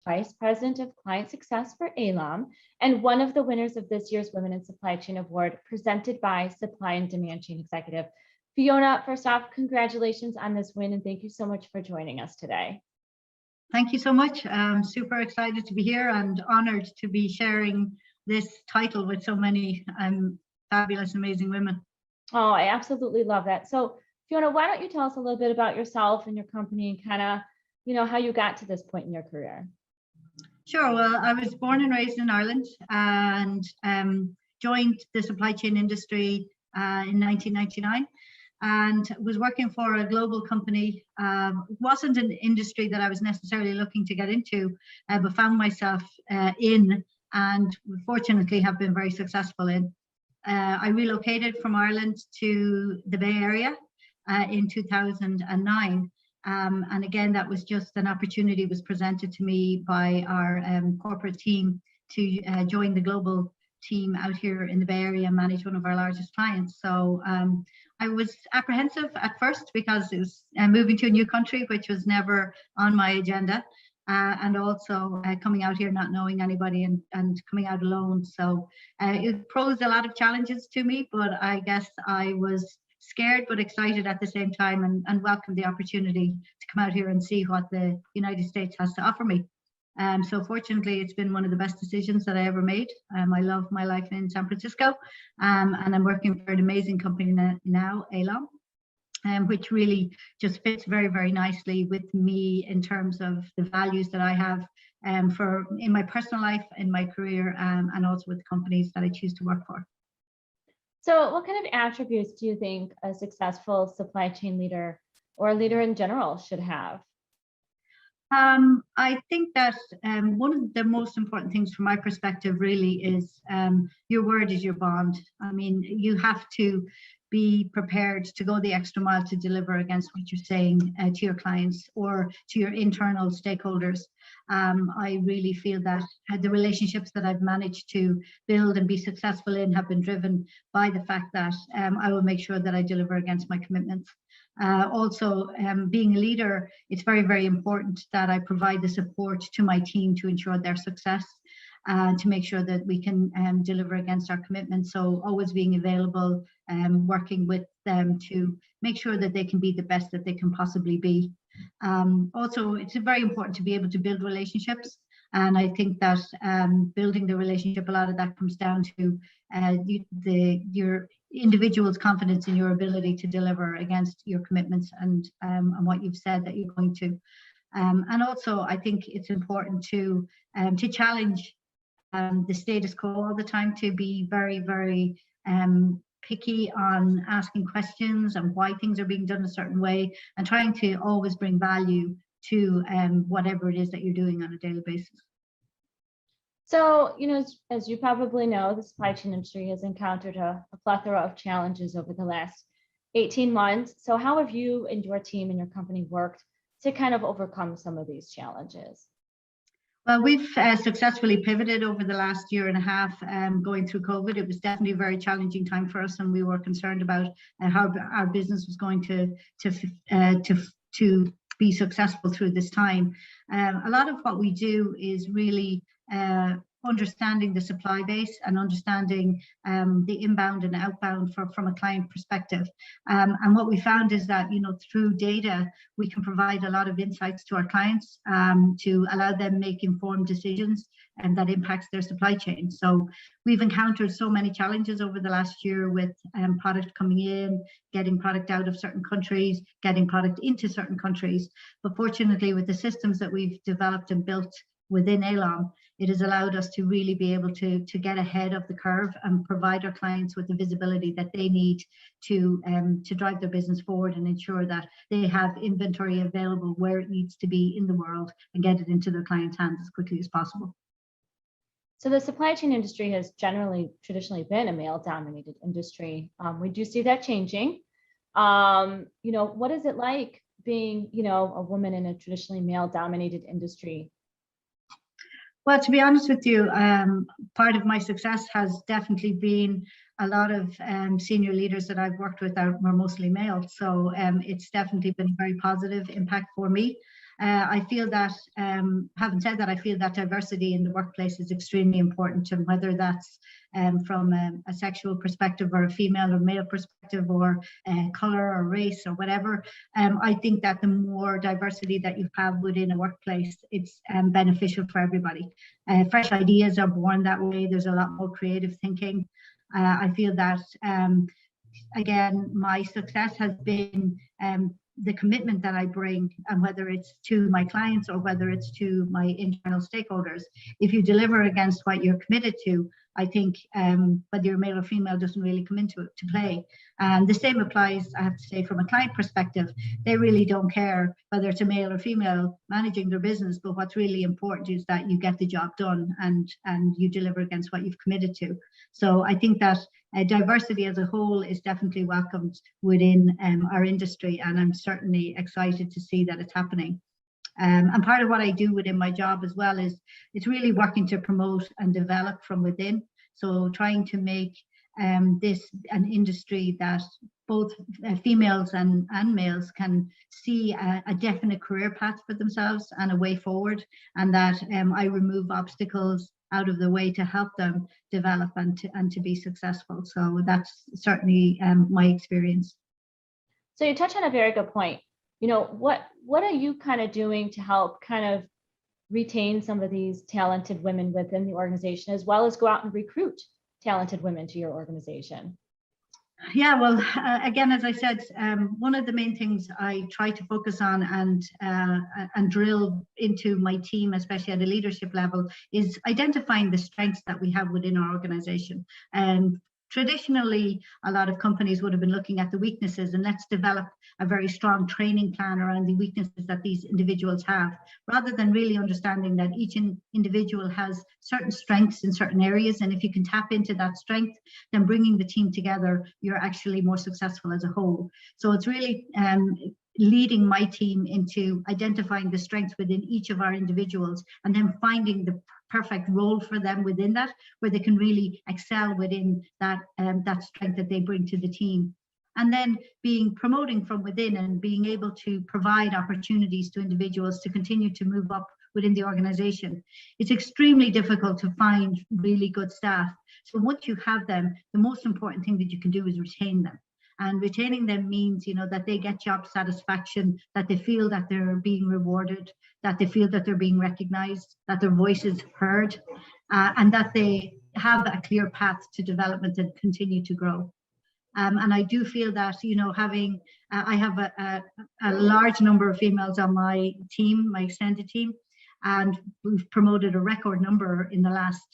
Vice President of Client Success for ALOM and one of the winners of this year's Women in Supply Chain Award presented by Supply and Demand Chain Executive. Fiona, first off, congratulations on this win and thank you so much for joining us today. Thank you so much. I'm super excited to be here and honored to be sharing this title with so many fabulous, amazing women. Oh, I absolutely love that. So Fiona, why don't you tell us a little bit about yourself and your company and kind of, how you got to this point in your career? Sure. Well, I was born and raised in Ireland and joined the supply chain industry in 1999 and was working for a global company. It wasn't an industry that I was necessarily looking to get into, but found myself in and fortunately have been very successful in. I relocated from Ireland to the Bay Area in 2009. And again, that was just an opportunity was presented to me by our corporate team to join the global team out here in the Bay Area and manage one of our largest clients. So I was apprehensive at first because it was moving to a new country, which was never on my agenda. And also coming out here not knowing anybody and coming out alone. So it posed a lot of challenges to me, but I guess I was scared but excited at the same time and welcomed the opportunity to come out here and see what the United States has to offer me. So fortunately, it's been one of the best decisions that I ever made. I love my life in San Francisco and I'm working for an amazing company now, ALOM. Which really just fits very, very nicely with me in terms of the values that I have in my personal life, in my career, and also with the companies that I choose to work for. So what kind of attributes do you think a successful supply chain leader or a leader in general should have? I think that one of the most important things from my perspective really is your word is your bond. I mean, you have to be prepared to go the extra mile to deliver against what you're saying to your clients or to your internal stakeholders. I really feel that the relationships that I've managed to build and be successful in have been driven by the fact that I will make sure that I deliver against my commitments. Also, being a leader, it's very, very important that I provide the support to my team to ensure their success. To make sure that we can deliver against our commitments. So always being available, working with them to make sure that they can be the best that they can possibly be. Also, it's very important to be able to build relationships. And I think that building the relationship, a lot of that comes down to your individual's confidence in your ability to deliver against your commitments and what you've said that you're going to. And also, I think it's important to challenge the status quo all the time, to be very, very picky on asking questions and why things are being done a certain way and trying to always bring value to whatever it is that you're doing on a daily basis. So, as you probably know, the supply chain industry has encountered a plethora of challenges over the last 18 months. So how have you and your team and your company worked to kind of overcome some of these challenges? Well, we've successfully pivoted over the last year and a half going through COVID. It was definitely a very challenging time for us, and we were concerned about how our business was going to be successful through this time. A lot of what we do is really understanding the supply base and understanding the inbound and outbound from a client perspective. And what we found is that, through data, we can provide a lot of insights to our clients to allow them make informed decisions and that impacts their supply chain. So we've encountered so many challenges over the last year with product coming in, getting product out of certain countries, getting product into certain countries. But fortunately, with the systems that we've developed and built within ALOM, it has allowed us to really be able to get ahead of the curve and provide our clients with the visibility that they need to drive their business forward and ensure that they have inventory available where it needs to be in the world and get it into their clients' hands as quickly as possible. So the supply chain industry has traditionally been a male-dominated industry. We do see that changing. What is it like being, a woman in a traditionally male-dominated industry? Well, to be honest with you, part of my success has definitely been a lot of senior leaders that I've worked with were mostly male. So it's definitely been a very positive impact for me. I feel that, having said that, I feel that diversity in the workplace is extremely important, and whether that's from a sexual perspective or a female or male perspective, or color or race or whatever. I think that the more diversity that you have within a workplace, it's beneficial for everybody. Fresh ideas are born that way. There's a lot more creative thinking. I feel that, again, my success has been the commitment that I bring, and whether it's to my clients or whether it's to my internal stakeholders. If you deliver against what you're committed to, I think whether you're male or female doesn't really come into it to play. And the same applies, I have to say, from a client perspective. They really don't care whether it's a male or female managing their business, but what's really important is that you get the job done and you deliver against what you've committed to. So I think that diversity as a whole is definitely welcomed within our industry, and I'm certainly excited to see that it's happening. And part of what I do within my job as well is it's really working to promote and develop from within. So trying to make this an industry that both females and males can see a definite career path for themselves and a way forward, and that I remove obstacles out of the way to help them develop and to be successful. So that's certainly my experience. So you touch on a very good point. You know, what are you kind of doing to help kind of retain some of these talented women within the organization, as well as go out and recruit talented women to your organization? Yeah, well, again, as I said, one of the main things I try to focus on and drill into my team, especially at a leadership level, is identifying the strengths that we have within our organization. Traditionally, a lot of companies would have been looking at the weaknesses, and let's develop a very strong training plan around the weaknesses that these individuals have, rather than really understanding that each individual has certain strengths in certain areas. And if you can tap into that strength, then bringing the team together, you're actually more successful as a whole. So it's really leading my team into identifying the strengths within each of our individuals, and then finding the perfect role for them within that, where they can really excel within that strength that they bring to the team. And then promoting from within and being able to provide opportunities to individuals to continue to move up within the organization. It's extremely difficult to find really good staff. So once you have them, the most important thing that you can do is retain them. And retaining them means, that they get job satisfaction, that they feel that they're being rewarded, that they feel that they're being recognized, that their voice is heard, and that they have a clear path to development and continue to grow. And I do feel that, I have a large number of females on my team, my extended team, and we've promoted a record number in the last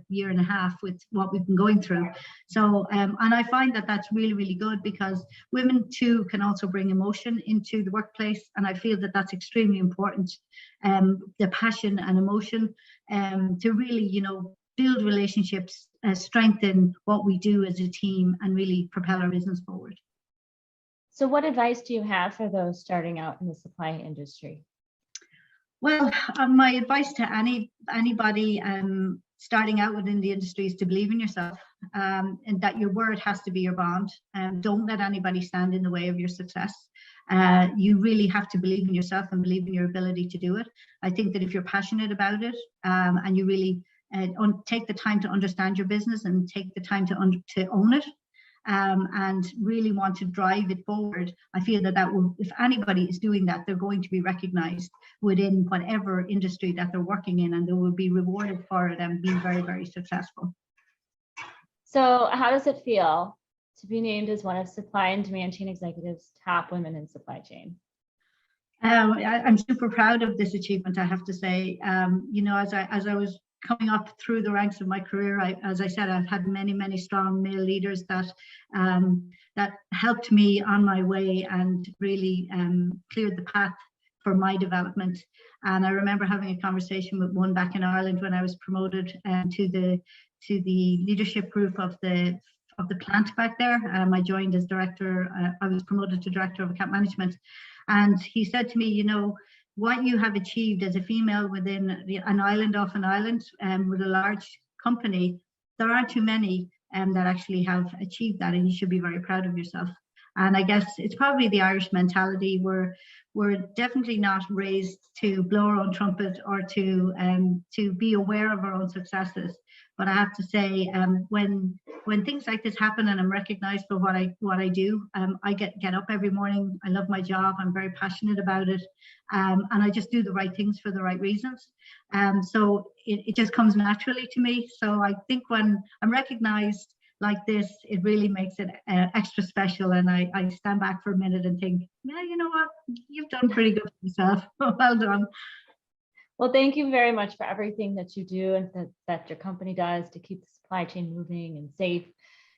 year and a half with what we've been going through. So, and I find that that's really, really good, because women too can also bring emotion into the workplace. And I feel that that's extremely important, the passion and emotion, to really, build relationships, strengthen what we do as a team, and really propel our business forward. So what advice do you have for those starting out in the supply industry? Well, my advice to anybody starting out within the industry is to believe in yourself, and that your word has to be your bond. Don't let anybody stand in the way of your success. You really have to believe in yourself and believe in your ability to do it. I think that if you're passionate about it, and you really take the time to understand your business and take the time to own it, and really want to drive it forward, I feel that will, if anybody is doing that, they're going to be recognized within whatever industry that they're working in, and they will be rewarded for it and be very, very successful. So how does it feel to be named as one of Supply and Demand Chain Executive's top women in supply chain? I'm super proud of this achievement, I have to say. As I was coming up through the ranks of my career, as I said, I've had many, many strong male leaders that helped me on my way and really cleared the path for my development. And I remember having a conversation with one back in Ireland when I was promoted to the leadership group of the plant back there. I joined as director. I was promoted to director of account management, and he said to me, what you have achieved as a female within an island off an island with a large company, there aren't too many that actually have achieved that, and you should be very proud of yourself. And I guess it's probably the Irish mentality. We're we're definitely not raised to blow our own trumpet or to be aware of our own successes. But I have to say, when things like this happen and I'm recognized for what I do, I get up every morning. I love my job. I'm very passionate about it, and I just do the right things for the right reasons. So it just comes naturally to me. So I think when I'm recognized like this, it really makes it extra special. And I stand back for a minute and think, yeah, you know what, you've done pretty good for yourself. Well done. Well, thank you very much for everything that you do and that your company does to keep the supply chain moving and safe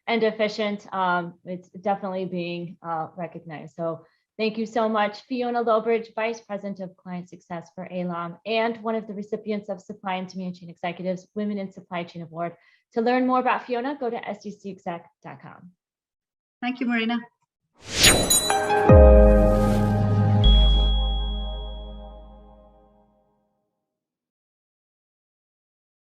and efficient. It's definitely being recognized. So thank you so much, Fiona Lowbridge, Vice President of Client Success for ALOM and one of the recipients of Supply and Demand Chain Executives Women in Supply Chain Award. To learn more about Fiona, go to sdcexec.com. Thank you, Marina.